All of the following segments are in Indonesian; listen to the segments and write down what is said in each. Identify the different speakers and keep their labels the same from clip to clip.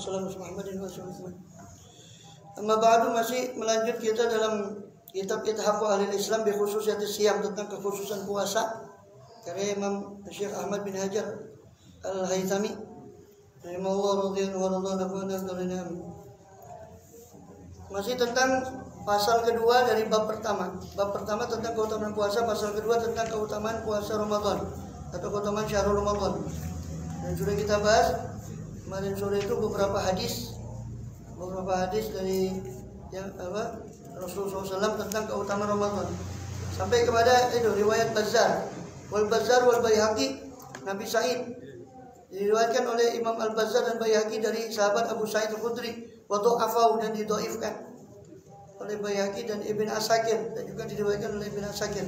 Speaker 1: wasallam Muhammadin wa sallam. Amma ba'du, masih melanjut kita dalam kitab Ithaqu Ahli Islam bi khususiyati siyam, tentang kekhususan puasa karya Imam Syekh Ahmad bin Hajar Al-Haythami rahimahullah radhiyallahu anhu. Masih tentang pasal kedua dari bab pertama. Bab pertama tentang keutamaan puasa, pasal kedua tentang keutamaan puasa Ramadan atau keutamaan Syahrul Ramadan. Dan sudah kita bahas kemarin sore itu beberapa hadis dari yang Rasulullah SAW tentang keutamaan Ramadan, sampai kepada itu riwayat Bazzar wal Baihaqi Nabi Sa'id, diriwayatkan oleh Imam Al-Bazzar dan Baihaqi dari sahabat Abu Sa'id Al-Khudri, wa dha'afahu, dan didhaifkan oleh Baihaqi dan Ibn Asakir, dan juga diriwayatkan oleh Ibn Asakir.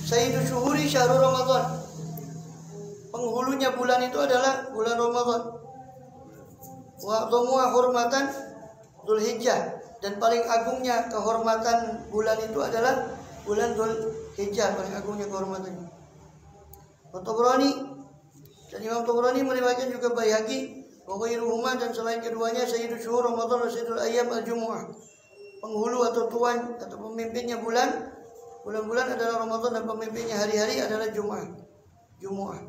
Speaker 1: Sayyidu syuhuri syahrul Ramadan, penghulunya bulan itu adalah bulan Ramadan. Wa dhamuha hurmatan Dzulhijjah, dan paling agungnya kehormatan bulan itu adalah bulan Dzulhijjah, paling agungnya kehormatannya. Tabrani, dan Imam Tabrani meriwayatkan juga Baihaqi wa ghairuhuma, dan selain keduanya, sayyidu syuhur Ramadan wa sayyidul ayyam al-jumu'ah, penghulu atau tuan atau pemimpinnya bulan-bulan adalah Ramadan, dan pemimpinnya hari-hari adalah Jumu'ah.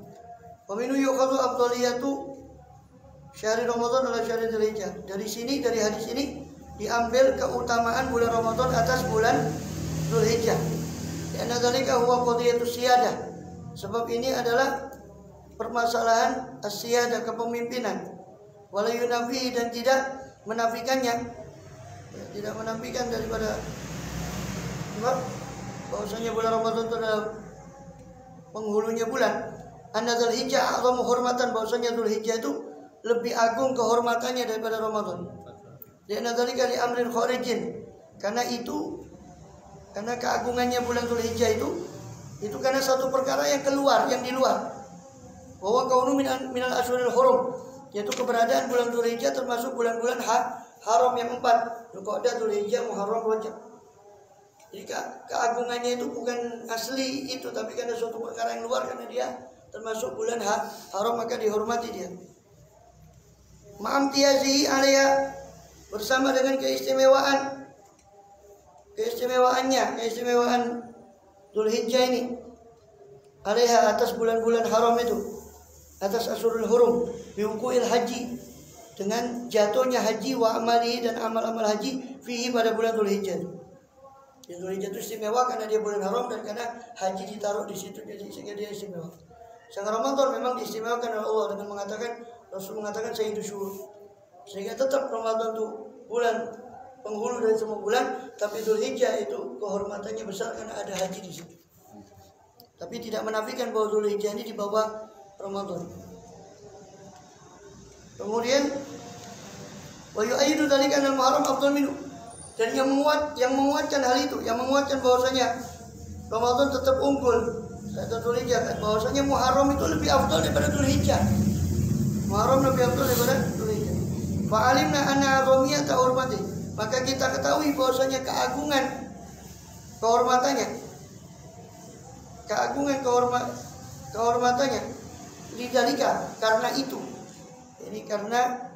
Speaker 1: Wa minhu yukhadhu afdaliyatu syahri Ramadan adalah syahri Dzulhijjah. Dari hadis ini diambil keutamaan bulan Ramadan atas bulan Dzulhijjah. Karena dzalika huwa qadiyatus siyadah. Sebab ini adalah permasalahan as-siyadah, kepemimpinan. Wala yunafi, dan tidak menafikannya. Tidak menafikan daripada bahwasanya bulan Ramadan itu adalah penghulunya bulan. Anna Dzulhijjah a'zamu hurmatan, bahwasanya Dzulhijjah itu lebih agung kehormatannya daripada Ramadan. Dia dzalika li amrin kharijin, karena keagungannya bulan Dzulhijjah itu karena satu perkara yang di luar. Bahwa kaunu minal asyuril hurum, yaitu keberadaan bulan Dzulhijjah termasuk bulan-bulan haram yang 4, Dzulqa'dah, Dzulhijjah, Muharram, Rajab. Jadi keagungannya itu bukan asli itu, tapi karena suatu perkara yang luar, karena dia termasuk bulan haram, maka dihormati dia. Ma'amtiyazihi alaiha, bersama dengan keistimewaan Dzulhijjah ini alaiha, atas bulan-bulan haram itu, atas asyurul hurum, biwuqu'il haji, dengan jatuhnya haji, wa amalihi, dan amal-amal haji, fihi, pada bulan Dzulhijjah. Dzulhijjah itu istimewa karena dia bulan haram dan karena haji ditaruh di situ, jadi sehingga dia istimewa. Sedangkan Ramadan memang diistimewakan oleh Allah dengan Rasul mengatakan sayyidu syuhur, sehingga tetap Ramadan itu bulan penghulu dari semua bulan, tapi Dzulhijjah itu kehormatannya besar karena ada haji di situ. Tapi tidak menafikan bahwa Dzulhijjah ini di bawah Ramadan. Kemudian wa yu'ayyidu dzalika anna al-muharram afdal minhu, dan yang menguatkan hal itu, yang menguatkan bahwasanya Ramadan tetap unggul kata Dzulhijjah, bahwasanya Muharram itu lebih afdal daripada Dzulhijjah. Muharram lebih afdal daripada Dzulhijjah. Fa alimna anna azamiyata hurmati, maka kita ketahui bahwasanya kehormatannya lidzalika, karena itu. Ini karena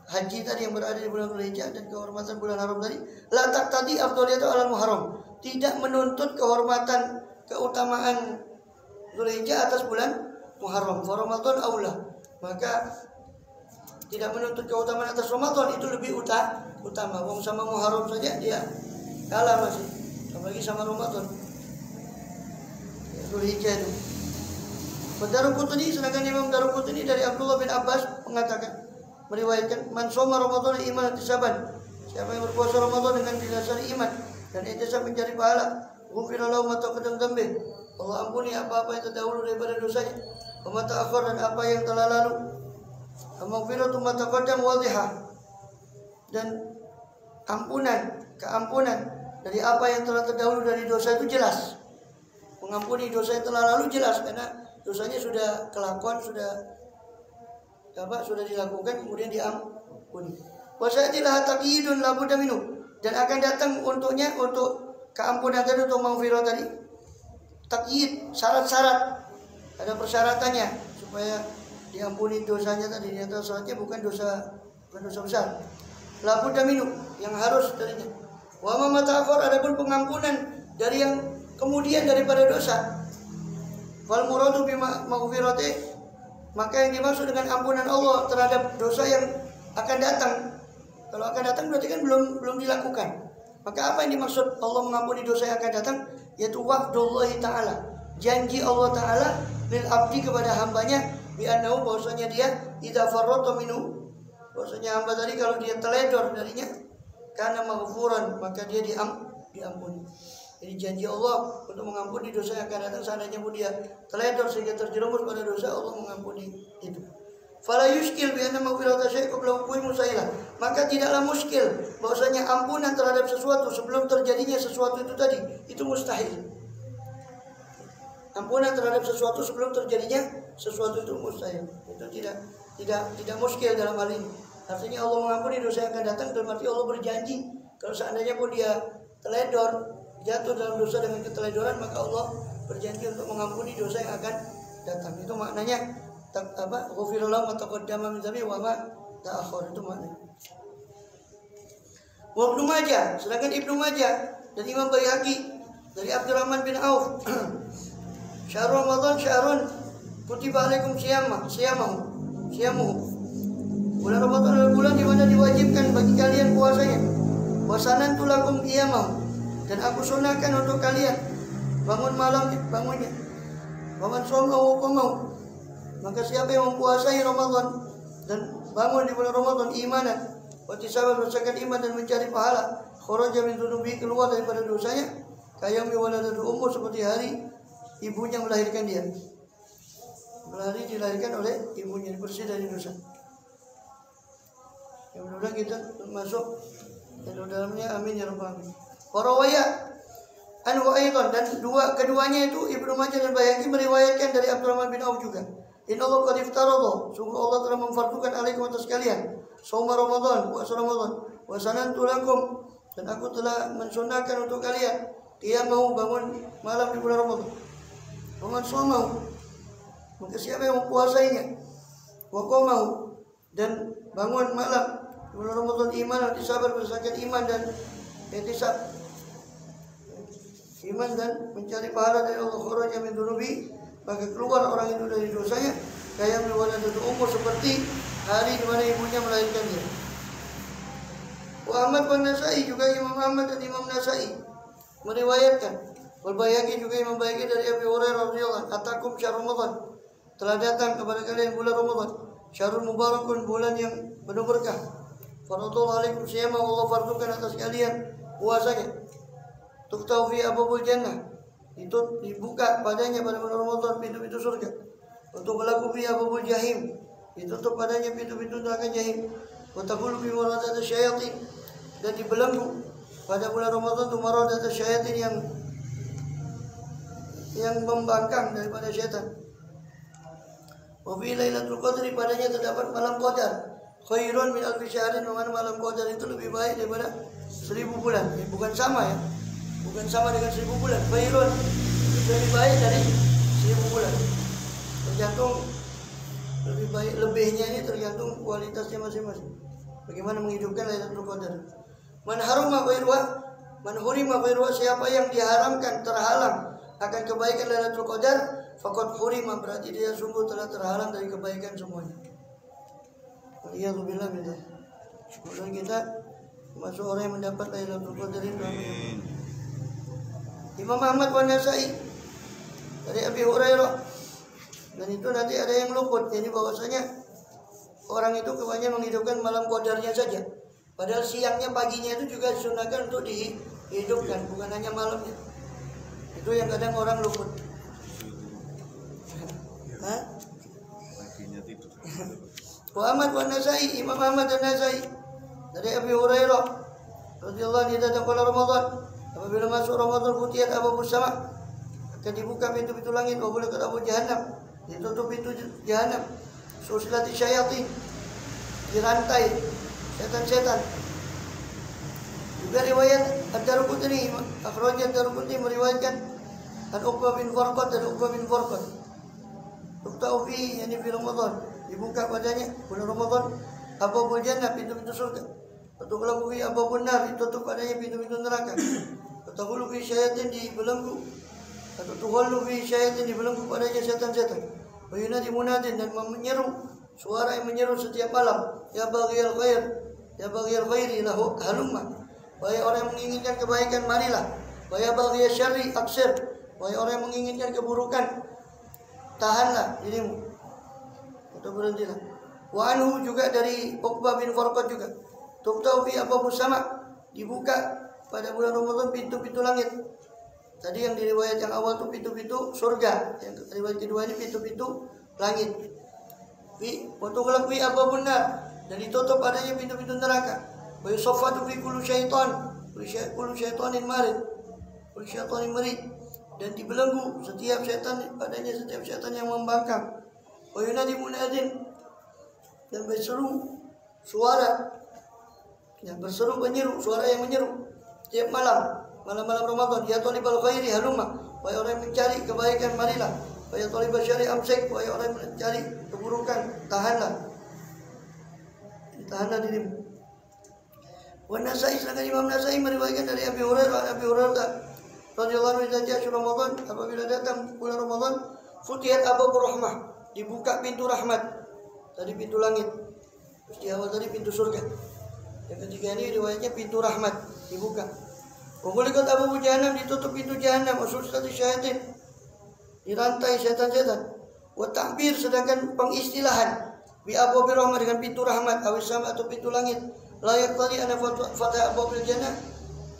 Speaker 1: haji tadi yang berada di bulan Dzulhijjah dan kehormatan bulan haram tadi, la taqtadi afdaliyatu alal Muharram, tidak menuntut keutamaan Dzulhijjah atas bulan Muharram. Fa Ramadan aula, maka tidak menuntut keutamaan atas Ramadan, itu lebih utama. Wong sama Muharram saja dia kalah masih, apalagi sama Ramadan. Dzulhijjah itu. Daruqutni, sedangkan Imam Daruqutni dari Abdullah bin Abbas meriwayatkan, man shoma Ramadan iman ihtisaban, siapa yang berpuasa Ramadan dengan dasar iman dan ihtisab mencari pahala, ghufira lahu ma taqaddama dzambi, Allah ampuni apa-apa yang terdahulu daripada dosanya, wa ma ta'akhkhar, dan apa yang telah lalu, maghfiratu ma taqaddama wadhihah, dan keampunan dari apa yang telah terdahulu dari dosa itu jelas. Mengampuni dosa yang telah lalu jelas, karena dosanya sudah kelakuan, sudah dilakukan, kemudian diampuni. Wasatilah taqiyidun la budda minhu, dan akan datang untuknya, untuk keampunan tadi, untuk maghfirah tadi, taqyid, syarat-syarat, ada persyaratannya supaya diampuni dosanya tadi. Di antara syaratnya bukan dosa besar. La budda minhu, yang harus darinya. Wa ma ta'akhir, adapun pengampunan dari yang kemudian daripada dosa. Wal muradu bima maghfirati, maka yang dimaksud dengan ampunan Allah terhadap dosa yang akan datang. Kalau akan datang berarti kan belum dilakukan. Maka apa yang dimaksud Allah mengampuni dosa yang akan datang? Yaitu wa'dullahi ta'ala, janji Allah Ta'ala lil abdi kepada hambanya, bi annahu, bahwasanya dia idza farrata minhu, bahwasanya hamba tadi kalau dia teledor darinya, karena maghfuran, maka dia diampuni. Jadi janji Allah untuk mengampuni dosa yang akan datang, seandainya pun dia teledor sehingga terjerumus pada dosa, Allah mengampuni itu. Fala yuskil bi anna maghfirata syai' qabla wuqu'i musailah, maka tidaklah muskil bahwasanya ampunan terhadap sesuatu sebelum terjadinya sesuatu itu tadi, itu mustahil. Ampunan terhadap sesuatu sebelum terjadinya sesuatu itu mustahil. Itu tidak muskil dalam hal ini. Artinya Allah mengampuni dosa yang akan datang, berarti Allah berjanji kalau seandainya pun dia teledor, jatuh dalam dosa dengan keteledoran, maka Allah berjanji untuk mengampuni dosa yang akan datang. Itu maknanya ghufirallahu ma taqaddama min dzambi wa ma ta'akhkhar, itu maknanya. Wa Ibnu Majah, sedangkan Ibnu Majah dan Imam Baihaqi dari Abdurrahman bin Auf, syahrul Ramadan syahrun kutiba alaikum siyamuhu. Bulan Ramadan adalah bulan di mana diwajibkan bagi kalian puasanya. Wasanan tulakum qiyamahu, dan aku sunahkan untuk kalian bangun malam bangunnya. Waman shoma wa qamahu, maka siapa yang mempuasai Ramadan dan bangun di bulan Ramadan imanan wa tisaban, berdasarkan iman dan mencari pahala, kharaja min dzunubi, keluar daripada dosanya, kayami waladatu ummu, seperti hari ibunya melahirkan dia. Hari dilahirkan oleh ibunya, bersih dari dosa. Yang mudah-mudahan kita masuk dan dalamnya, amin ya rabbal alamin. Warawaya an wa aidan, dan keduanya itu Ibnu Majah dan Baihaqi meriwayatkan dari Abdurrahman bin Auf juga. Inna Allah qad iftaradha, sungguh Allah telah memfardukan alaikum atas kalian shaum Ramadan, puasa Ramadan, wa sanantu lakum, dan aku telah mensunahkan untuk kalian qiyamahu, bangun malam di bulan Ramadan. Waman shamahu, maka siapa yang mempuasainya, wa qamahu, dan bangun malam di bulan Ramadan iman dan sabar, berdasarkan iman dan ihtisab, iman dan mencari pahala dari Allah, kharaja min dzunubi, maka keluar orang itu dari dosanya, kayak waladatu umur, seperti hari di mana ibunya melahirkan dia. Wa Ahmad wa Nasai, juga Imam Ahmad dan Imam Nasai meriwayatkan. Wal Baihaqi, juga Imam Baihaqi dari Abi Hurairah radhiyallahu anhu, atakum syahrul Ramadan, telah datang kepada kalian bulan Ramadan, syahrul mubarakun, bulan yang penuh berkah. Faradallahu alaikum siyama, Allah fardukan atas kalian puasanya. Tuftau fi abwabul jannah, itu dibuka padanya pada bulan Ramadan pintu-pintu surga. Untuk berlaku fi abwabul jahim, ditutup padanya pintu-pintu neraka jahim. Wa taqulu bi maradat asyayatin, dan dibelenggu pada bulan Ramadan itu maradat asyayatin, yang membangkang daripada syaitan. Wa fi lailatul qadri, padanya terdapat malam qadar, khairun min alfi syahrin, malam qadar itu lebih baik daripada 1000 bulan. Bukan sama ya, bukan sama dengan 1000 bulan. Khairun lebih baik dari 1000 bulan. Tergantung lebih baik, lebihnya ini tergantung kualitasnya masing-masing. Bagaimana menghidupkan Lailatul Qadar. Man haruma khairuha, siapa yang diharamkan, terhalang akan kebaikan Lailatul Qadar, faqad hurima, berarti dia sungguh telah terhalang dari kebaikan semuanya. Waliyadzubillah min dzalik. Semoga kita masuk orang yang mendapat Lailatul Qadar itu. Amin. Imam Ahmad wa Nasai dari Abi Hurairah, dan itu nanti ada yang luput, jadi bahwasanya orang itu kebanyakan menghidupkan malam qadarnya saja, padahal siangnya paginya itu juga disunahkan untuk dihidupkan, bukan hanya malamnya. Itu yang kadang orang luput. Wa Ahmad wa Nasai, Imam Ahmad dan Nasai dari Abi Hurairah radhiyallahu anhu, datang pada Ramadan, apabila masuk Ramadan futiyat abwabus sama, akan dibuka pintu-pintu langit, wa ghulqat abwabul jahannam, ditutup pintu jahannam, susilati syayatin, dirantai setan-setan. Juga riwayat Ad-Darqutni, akhrajah Ad-Darqutni meriwayatkan an Uqbah bin Farqad dan Uqbah bin Farqad. Tuktau fi, yani fi Ramadan, dibuka padanya bulan Ramadan abwabul jannah, pintu-pintu surga. Tughla fi abwabun nar, ditutup padanya pintu-pintu neraka. Tughlu fi syayatin, dibelenggu. Atau tughlu fi syayatin, dibelenggu padanya setan-setan. Wa yunadi munadin, dan menyeru, suara yang menyeru setiap malam, ya baghiyal khair, ya baghiyal khairi lahu halumma. Wahai orang yang menginginkan kebaikan, marilah. Wa ya baghiyal syarri aksir. Wahai orang yang menginginkan keburukan, tahanlah dirimu atau berhentilah. Wa anhu, juga dari Uqbah bin Farqad juga. Tuqtau fi abwabus sama, dibuka pada bulan Ramadan pintu-pintu langit. Tadi yang di riwayat yang awal itu pintu-pintu surga, yang riwayat kedua ini pintu-pintu langit. Wa tughlaq fi abwabun nar, dan ditutup padanya pintu-pintu neraka. Wa yusaffatu fi kulli syaitanin marid, kulli syaitanin marid, dan dibelenggu setiap setan padanya, setiap setan yang membangkang. Wa yunadi munadin, dan berseru suara yang berseru, menyeru, suara yang menyeru setiap malam-malam Ramadan, ya talibal khairi halumma, wahai orang yang mencari kebaikan, marilah. Wa ya talibal syarri amsik, wahai orang yang mencari keburukan, tahanlah dirimu. Wa Nasai, sedangkan Imam Nasai meriwayatkan dari Abi Hurairah radhiyallahu anhu, idza Ramadan, apabila datang bulan Ramadan, futihat abwabur rahmah, dibuka pintu rahmat. Tadi pintu langit, terus di awal tadi pintu surga. Yang ketiga ini riwayatnya pintu rahmat dibuka. Waghuliqat abwabul jahannam, ditutup pintu jahannam, usulsat syayatin, dirantai setan-setan. Wa ta'bir, sedangkan pengistilahan bi abwabir rahmah, dengan pintu rahmat, awis sama, atau pintu langit. La yaqtadi ana fatah abwabil jannah,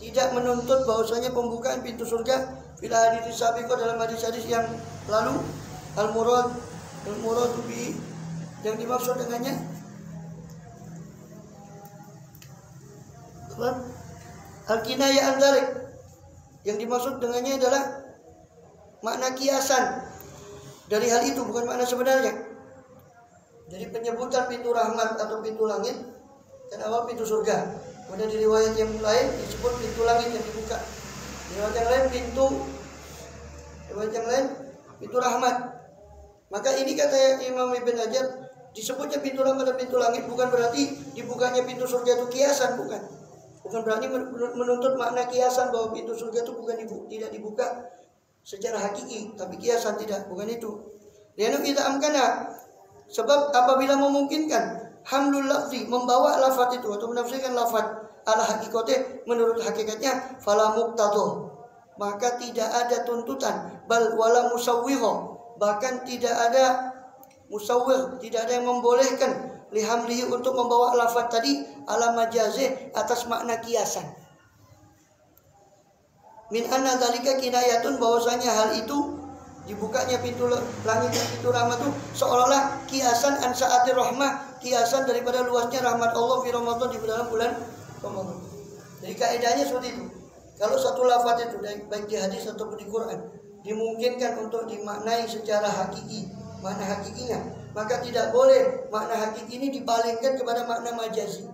Speaker 1: tidak menuntut bahwasanya pembukaan pintu surga fil hadits sabiqah, dalam hadis-hadis yang lalu. Al murad bi, yang dimaksud dengannya al-kinayah an-dzalik, yang dimaksud dengannya adalah makna kiasan dari hal itu, bukan makna sebenarnya. Jadi penyebutan pintu rahmat atau pintu langit dan awal pintu surga. Kemudian di riwayat yang lain disebut pintu langit yang dibuka. Di riwayat yang lain pintu rahmat. Maka ini kata Imam Ibn Hajar, disebutnya pintu rahmat dan pintu langit bukan berarti dibukanya pintu surga itu kiasan, bukan. Bukan berarti menuntut makna kiasan bahwa pintu surga itu tidak dibuka secara hakiki, tapi kiasan, tidak, bukan itu. Lianu kita amkana, sebab apabila memungkinkan hamlul lafzi, membawa lafaz itu atau menafsirkan lafaz ala hakikatnya, menurut hakikatnya, fala muqtadha, maka tidak ada tuntutan, bal wala musawwigha, bahkan tidak ada musawwir, tidak ada yang membolehkan lihamlihi, untuk membawa lafaz tadi ala majazih, atas makna kiasan. Min anna dzalika kinayatun, bahwasanya hal itu, dibukanya pintu langit dan pintu rahmat itu seolah-olah kiasan an sa'atir rahmah, kiasan daripada luasnya rahmat Allah fi Ramadan, di dalam bulan Ramadan. Jadi kaidahnya seperti itu. Kalau satu lafaz itu baik di hadis ataupun di Quran dimungkinkan untuk dimaknai secara hakiki, makna hakikinya, maka tidak boleh makna hakiki ini dipalingkan kepada makna majazi.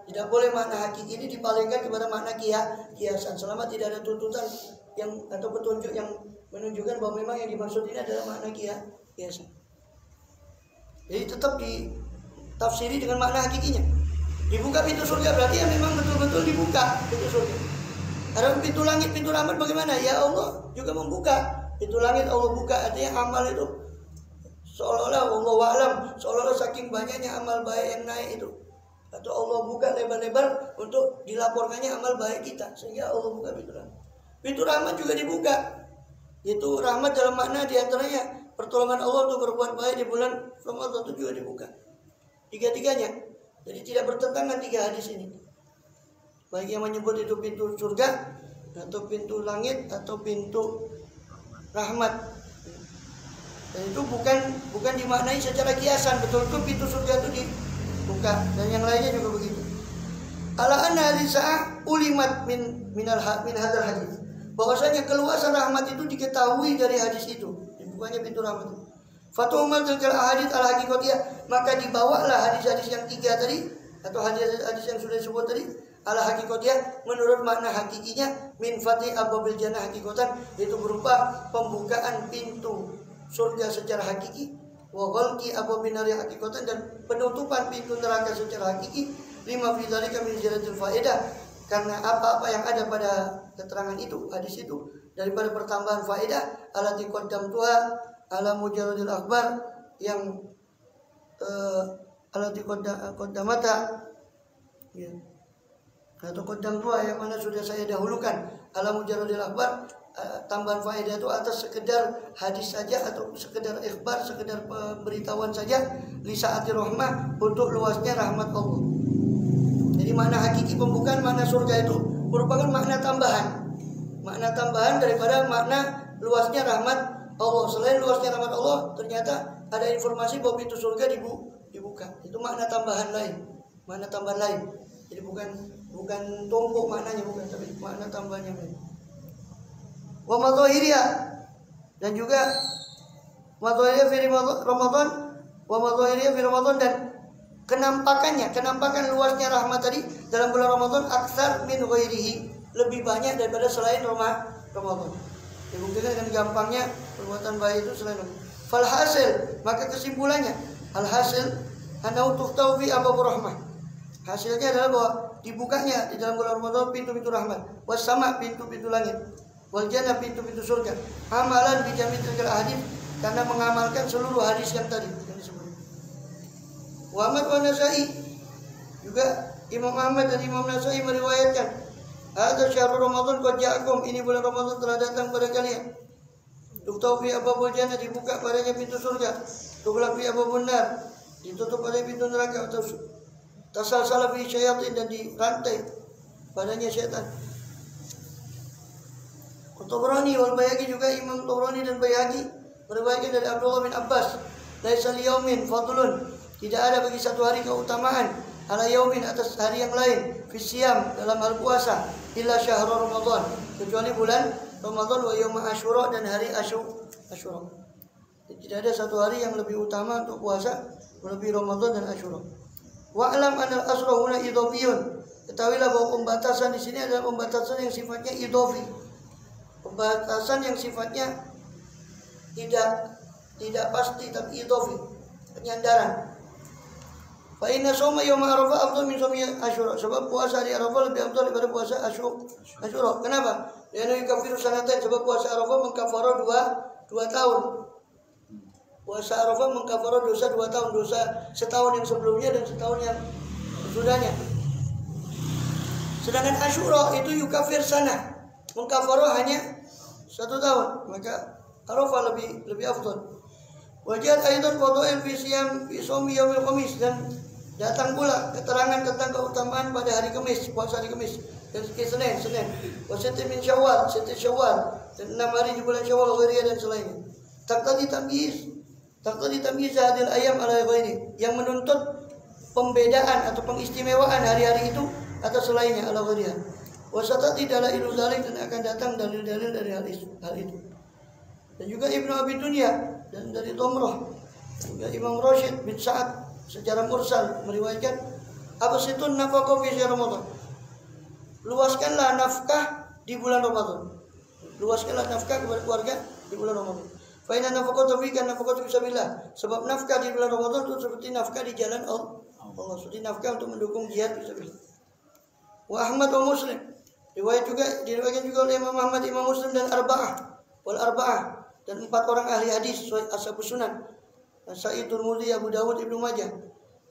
Speaker 1: Tidak boleh makna hakiki ini dipalingkan kepada makna kiasan, selama tidak ada tuntutan yang atau petunjuk yang menunjukkan bahwa memang yang dimaksud ini adalah makna kiasan. Jadi tetap ditafsiri dengan makna hakikinya. Dibuka pintu surga berarti ya memang betul-betul dibuka pintu surga. Ada pintu langit, pintu rahmat bagaimana? Ya Allah juga membuka pintu langit, Allah buka, artinya amal itu seolah-olah Allah wa'alam, seolah-olah saking banyaknya amal baik yang naik itu, atau Allah buka lebar-lebar untuk dilaporkannya amal baik kita, sehingga Allah buka pintu rahmat. Pintu rahmat juga dibuka, itu rahmat dalam makna diantaranya pertolongan Allah untuk berbuat baik di bulan Ramadan itu juga dibuka. Tiga-tiganya, jadi tidak bertentangan tiga hadis ini, baik yang menyebut itu pintu surga atau pintu langit atau pintu rahmat. Dan itu bukan dimaknai secara kiasan, betul-betul pintu surga itu dibuka, dan yang lainnya juga begitu. Ala anna hadisah ulimat min hadzal hadis, bahwasanya keluasan rahmat itu diketahui dari hadis itu, dibukanya pintu rahmat itu. Fatumal tilkal ahadits al haqiqatiyah, maka dibawalah hadis-hadis yang tiga tadi atau hadis-hadis yang sudah disebut tadi ala haqiqatiyah, menurut makna hakikinya, min fati abwabil jannah haqiqatan, itu berupa pembukaan pintu surga secara hakiki, wa ghalqi abwabin nari haqiqatan, dan penutupan pintu neraka secara hakiki, lima fi dzalika min ziyadatil faedah, karena apa-apa yang ada pada keterangan itu, hadis itu, daripada pertambahan faedah, alati qaddamtuha ala mujarradil akhbar, yang alati qaddamata, ya, atau qaddamtuha yang mana sudah saya dahulukan, ala mujarradil akhbar, tambahan faedah itu atas sekedar hadis saja atau sekedar ikhbar, sekedar pemberitahuan saja, li saati rahmah, untuk luasnya rahmat Allah. Jadi makna hakiki pembukaan makna surga itu merupakan makna tambahan daripada makna luasnya rahmat Allah. Selain luasnya rahmat Allah, ternyata ada informasi bahwa pintu surga dibuka. Itu makna tambahan lain. Jadi bukan tumpuk maknanya, bukan, tapi makna tambahannya lain. Wa madhahiriya, dan juga madhahiriya fi Ramadan, wa madhahiriya fi Ramadan, dan kenampakan luasnya rahmat tadi dalam bulan Ramadan aksar min ghairihi, lebih banyak daripada selain Ramadan. Dibuktikan dengan gampangnya perbuatan baik itu selain Ramadan. Falhasil, maka kesimpulannya, alhasil anau tuftau fi abwabur rahmah. Hasilnya adalah bahwa dibukanya di dalam bulan Ramadan pintu-pintu rahmat, wasama, pintu-pintu langit, wal jannah, pintu-pintu surga, amalan bijami tilkal hadis, karena mengamalkan seluruh hadis yang tadi yang disebut. Wa Ahmad wa Nasai, juga Imam Ahmad dan Imam Nasai meriwayatkan, ada syahrul Ramadan qad ja'akum, ini bulan Ramadan telah datang pada kalian. Tuftau fi abwabul jannah, dibuka padanya pintu surga. Tughlaq fi abwabun nar, ditutup pada pintu neraka. Atau tasalsala fi syayatin, dan dirantai padanya syaitan. Tabrani wal Baihaqi, juga Imam Tabrani dan Baihaqi meriwayatkan dari Abdullah bin Abbas, laisa liyaumin fadlun, tidak ada bagi satu hari keutamaan, ala yaumin, atas hari yang lain, fi siyam, dalam hal puasa, illa syahrul Ramadan, kecuali bulan Ramadan, wa yaum Asyura, dan hari Asyura. Tidak ada satu hari yang lebih utama untuk puasa melebihi Ramadan dan Asyura. Wa alam anal asra huna idhofiyun, ketahuilah bahwa pembatasan di sini adalah pembatasan yang sifatnya idhofi, pembatasan yang sifatnya tidak pasti, tapi idhofi, penyandaran. Fa inna shauma yaum Arafah afdal min shaumi Asyura, sebab puasa hari Arafah lebih afdal daripada puasa Asyura. Kenapa? Karena kafiru sanatain, sebab puasa Arafah mengkafarah dua tahun. Puasa Arafah mengkafarah dosa 2 tahun, dosa setahun yang sebelumnya dan setahun yang sesudahnya. Sedangkan Asyura itu yukafir sana, mengkafarah hanya 1 tahun, maka Arafah lebih afdal. Wajar aidan fadhail fi siyam fi shaumi yaumil khamis, dan datang pula keterangan tentang keutamaan pada hari Kamis, puasa hari Kamis, dan Senin, wasit min Syawal, Syawal, dan 6 hari di bulan Syawal, ghairiya, dan selainnya. Taqtadi tamyiz hadil ayam ala ghairi, yang menuntut pembedaan atau pengistimewaan hari-hari itu atas selainnya, ala ghairiha. Wasatati dalailu dzalik, dan akan datang dalil-dalil dari hal itu. Dan juga Ibnu Abi Dunya, dan dari Tomroh, juga Imam Rashid bin Sa'ad secara mursal meriwayatkan, absitun nafaqah fi Ramadan, luaskanlah nafkah di bulan Ramadan, luaskanlah nafkah kepada keluarga di bulan Ramadan. Fa inna nafaqata fi kan nafaqatu fisabilillah, sebab nafkah di bulan Ramadan itu seperti nafkah di jalan Allah, seperti nafkah untuk mendukung jihad fisabilillah. Wa Ahmad wa Muslim, diriwayatkan juga oleh Imam Ahmad, Imam Muslim, dan Arba'ah, dan 4 orang ahli hadis ashabus sunan, Sa'id, Tirmidzi, Abu Dawud, Ibnu Majah.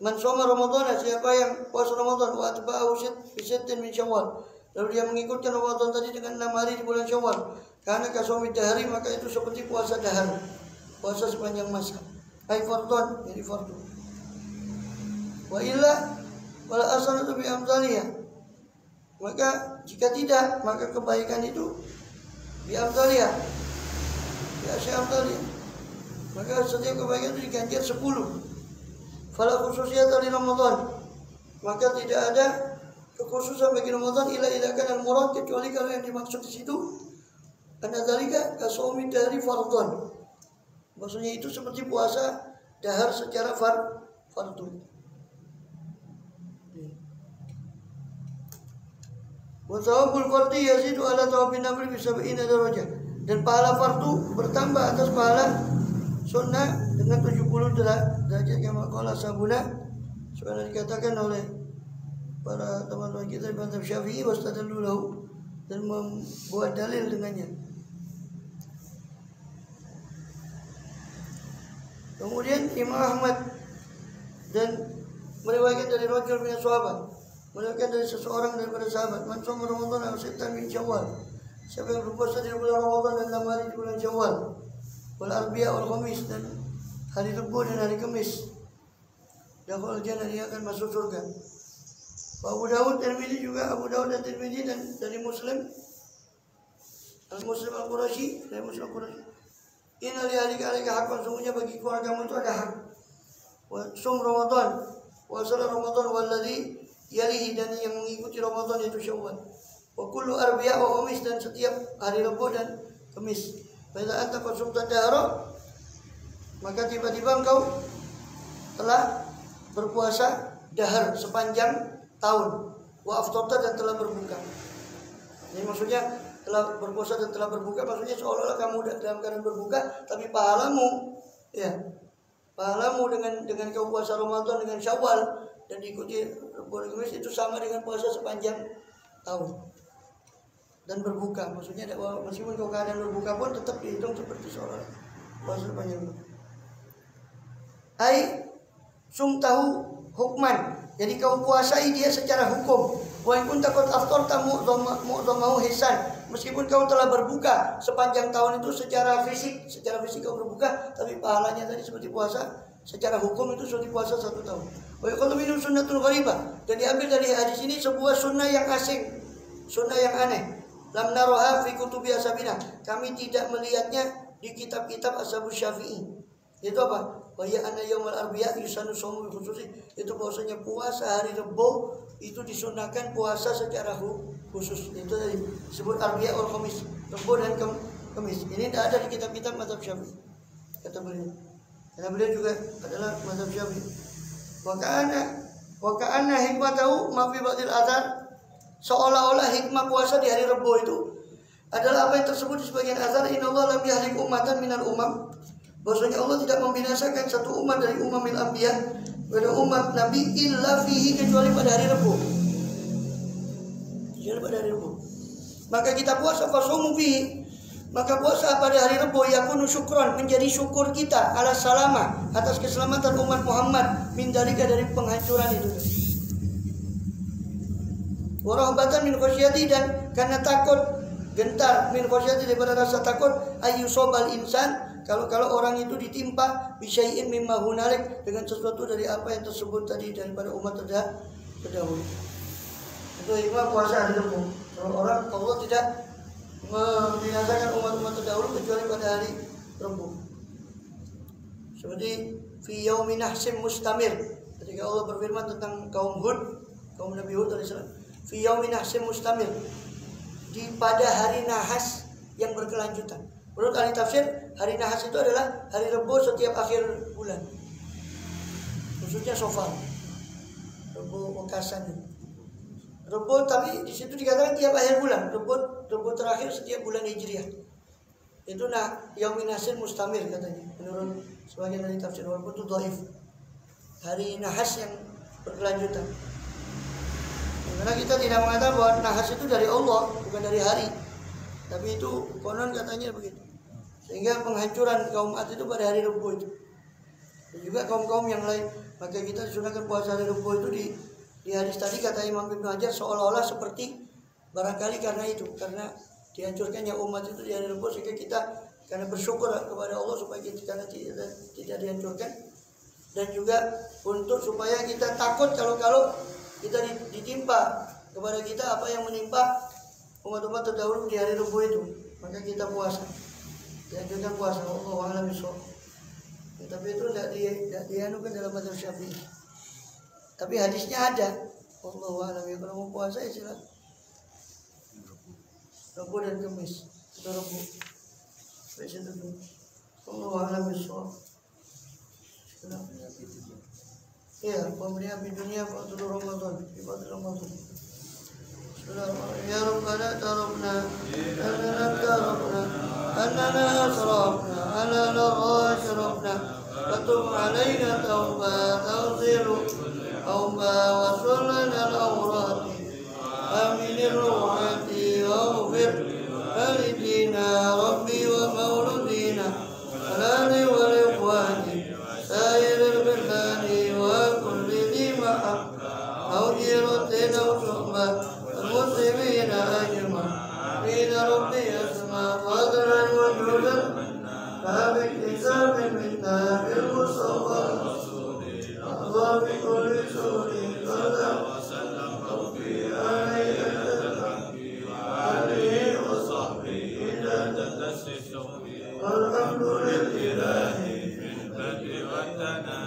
Speaker 1: Man shoma Ramadan, siapa yang puasa Ramadan, wa atba'ahu sittin min Syawal, lalu dia mengikutkan Ramadan tadi dengan 6 hari di bulan Syawal, karena kasomid dahari, maka itu seperti puasa dahar, puasa sepanjang masa. Ai fardhon, jadi fardu. Wa illa wala asanatu bi amsaliyah, maka jika tidak, maka kebaikan itu bi amsaliyah, ya syamtaliyah, maka setiap kebaikan itu diganjar 10. Fala khususiyat di Ramadan, maka tidak ada kekhususan bagi Ramadan illa kana al-murad, kecuali kalau yang dimaksud di situ anadzalika kasawmi dari fardhon, maksudnya itu seperti puasa dahar secara fardu. Wa thawabul fardhi yazidu ala thawabin nafil bi 70 darajah, dan pahala fardu bertambah atas pahala sunnah dengan 70 70 derajat kama qala sabuna. Soalnya dikatakan oleh para teman-teman kita di mazhab Syafi'i wastadallu lahu, dan membuat dalil dengannya. Kemudian Imam Ahmad dan meriwayatkan dari rajul min sahabat, meriwayatkan dari seseorang daripada sahabat, man shoma Ramadan aw sittan min Syawal, siapa yang berpuasa di bulan Ramadan dan 6 hari di bulan Syawal, wal arbi'a wal khamis, dan hari Rabu dan hari Kamis, dakhala jannah, dia akan masuk surga. Abu Dawud, Tirmidzi juga, Abu Dawud dan Tirmidzi, dan dari Muslim Al-Muslim Al-Qurashi, dari Muslim Al-Qurashi, inna li ahlika haqqan, sungguhnya bagi keluargamu itu ada hak. Wa sum Ramadan, puasa Ramadan, walladzi yalihi, dan yang mengikuti Ramadan itu Syawal. Wa kullu arbi'a wa khamis, dan setiap hari Rabu dan Kamis. Fa idza anta qasumta dahra, maka tiba-tiba engkau telah berpuasa dahar sepanjang tahun. Wa aftarta, dan telah berbuka. Ini maksudnya telah berpuasa dan telah berbuka, maksudnya seolah-olah kamu dalam keadaan berbuka, tapi pahalamu, ya, pahalamu dengan kau puasa Ramadan dengan Syawal dan diikuti Rabu dan Kamis itu sama dengan puasa sepanjang tahun dan berbuka. Maksudnya meskipun kau keadaan berbuka pun tetap dihitung seperti seolah puasa sepanjang tahun. Ai sumtahu hukman, jadi kau puasai dia secara hukum. Wa in kunta qad aftarta mu'dhamahu hisan, meskipun kau telah berbuka sepanjang tahun itu secara fisik kau berbuka, tapi pahalanya tadi seperti puasa secara hukum itu seperti puasa 1 tahun. Wa yaqulu minhu sunnatul gharibah, dan diambil dari hadis ini sebuah sunnah yang asing, sunnah yang aneh. Lam naroha fi kutubi ashabina, kami tidak melihatnya di kitab-kitab ashabus Syafi'i. Itu apa? Wa ya anna yaumal arbi'a yusanu shaum khususi, itu bahwasanya puasa hari Rabu itu disunahkan puasa secara khusus. Itu dari disebut arbi'a wal khamis, Rabu dan Kamis. Ini tidak ada di kitab-kitab mazhab Syafi'i, kata beliau. Karena beliau juga adalah mazhab Syafi'i. Wa ka'anna hikmatahu ma fi ba'dil athar, seolah-olah hikmah puasa di hari Rabu itu adalah apa yang tersebut di sebagian athar, innallaha lam yahlik ummatan minal umam, bahwasanya Allah tidak membinasakan satu umat dari umamil anbiya, pada umat Nabi, illa fihi, kecuali pada hari Rabu. Kecuali pada hari Rabu. Maka kita puasa fasumu fihi, maka puasa pada hari Rabu yakunu syukron, menjadi syukur kita ala salama, atas keselamatan umat Muhammad min dalika, dari penghancuran itu. Wa rahbatan min khasyati, dan karena takut, gentar min khasyati, daripada rasa takut, ayyusobal insan, kalau orang itu ditimpa bisyai'in mimma hunalik, dengan sesuatu dari apa yang tersebut tadi daripada umat terdahulu. Itu hikmah puasa hari Rabu. Kalau Allah tidak membinasakan umat-umat terdahulu kecuali pada hari Rabu. Seperti fi yaumin nahsim mustamir, ketika Allah berfirman tentang kaum Hud, kaum Nabi Hud alaihissalam, fi yaumin nahsim mustamir, pada hari nahas yang berkelanjutan. Menurut ahli tafsir, hari nahas itu adalah hari Rabu setiap akhir bulan, khususnya Sofar, Rabu Wakasan. Rabu, tapi di situ dikatakan tiap akhir bulan, Rabu terakhir setiap bulan Hijriah. Itu yaumin nahsin mustamir katanya, menurut sebagian ahli tafsir, walaupun itu dhaif. Hari nahas yang berkelanjutan. Karena kita tidak mengatakan bahwa nahas itu dari Allah, bukan dari hari. Tapi itu konon katanya begitu. Sehingga penghancuran kaum Ad itu pada hari Rabu itu. Dan juga kaum-kaum yang lain. Maka kita disunahkan puasa hari Rabu itu di hadis tadi kata Imam Ibnu Hajar, seolah-olah seperti barangkali karena itu, karena dihancurkannya umat itu di hari Rabu, sehingga kita karena bersyukur kepada Allah supaya kita karena tidak dihancurkan, dan juga untuk supaya kita takut kalau kita ditimpa kepada kita apa yang menimpa umat-umat terdahulu di hari Rabu itu, maka kita puasa. Dianjurkan puasa. Allahu a'lam bishawab. Tapi itu tidak dianukan dalam mazhab Syafi'i. Tapi hadisnya ada. Allahu a'lam. Ya, kalau mau puasa ya silakan. Rabu dan Kamis. Itu Rabu. Biasa itu. Allahu a'lam bishawab. Ya, pemberian di dunia waktu Ramadan, ibadah Ramadan. Ya Rabbana tarabna, annana tarabna, annana asrafna, annana asrafna, فتب علينا توبة تغفر توبة وصلنا الأوراد آمين الروعات واغفر والدينا ربي ومولودينا الآل والإخوان سائر البلدان وكل ذي محب أو جيرة أو صحبة المسلمين أجمعين ربي أسمى قدرا وجودا فباكتساب منا بالمصطفى أرضى بكل سوء قدر ربي عليه وعليه وصحبه والحمد لله في البدء والتنادي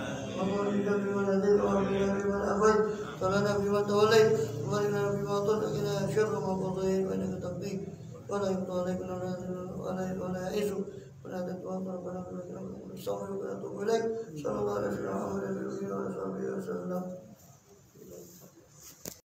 Speaker 1: وبارك بمن هديت وبارك بمن أبيت وصلنا بمن توليت وبارك لنا بما طلقنا شر ما قضيت وإنك تقضي ولا يقضى عليك ولا يعز ولا تتوفى ربنا ونستغفرك ونتوب إليك صلى الله عليه وسلم